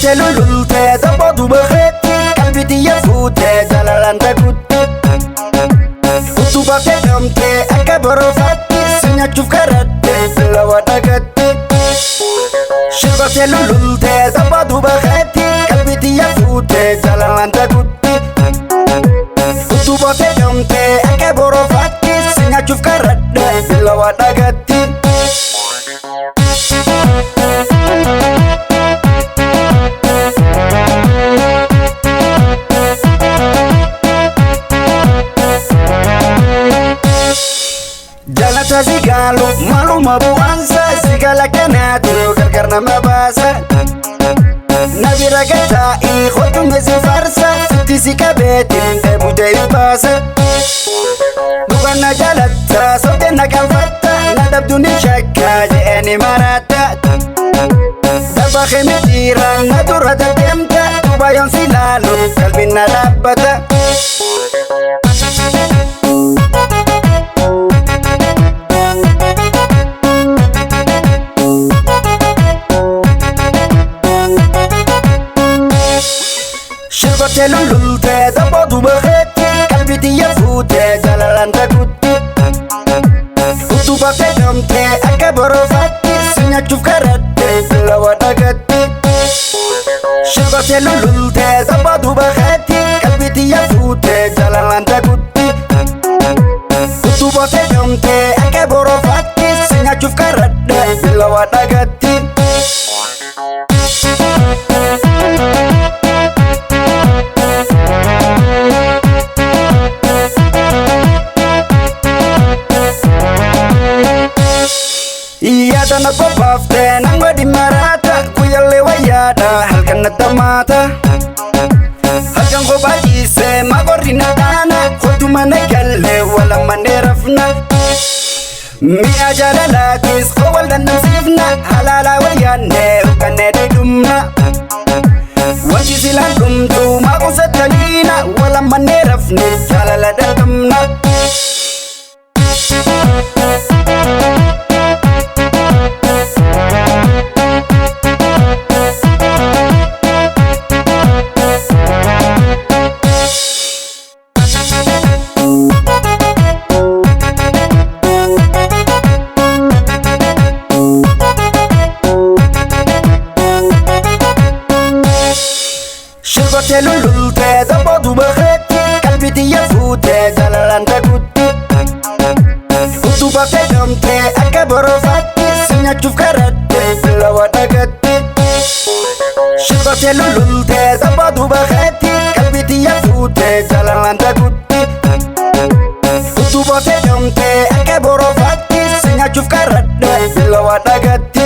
Shirkote lululte dabadu bakhetti qalbiti yafuute jalalan tagutte utubate damte akka borofatti sinyachuuf karadde lawa dhagatte Shirkote lululte dabadu bakhetti qalbiti yafuute jalalan tagutte utubate damte akka borofatti sinyachuuf karadde lawa dhagatte Jalata sigalo maluma buansa sigala kanatu gargarna mabasa Nabira gata I khotu mesi farsa sitti sikabetin debute ibasa Nugana jalata sote nakanfatta nadabduni shakka jeeni marata Dabakhe mitira nadura dademta tubayon silalo kalbina labbata Shirkote lululte dabadu bakhetti qalbiti yafuute jalalan tagutte utubate damte akka borofatti sinyachuuf karadde lawa dhagatte Shirkote lululte dabadu bakhetti qalbiti yafuute jalalan tagutte utubate damte akka borofatti sinyachuuf karadde lawa dhagatte Iyada na kopafte nango di marata kuyale wayada halkan na tamata halkan ko bajise magori na dana khotu mane galle wala mane rafna mi ajala la kis ko wala nasifna halala wayane ukane de dumna wanti silan kumtu mago satalina wala mane rafni halala de dumna Shirkote lululte dabadu bakhetti qalbiti yafuute jalalan tagutte utubate damte akka borofatti sinyachuuf karadde lawa dhagatte Shirkote lululte dabadu bakhetti qalbiti yafuute jalalan tagutte utubate damte akka borofatti sinyachuuf karadde lawa dhagatte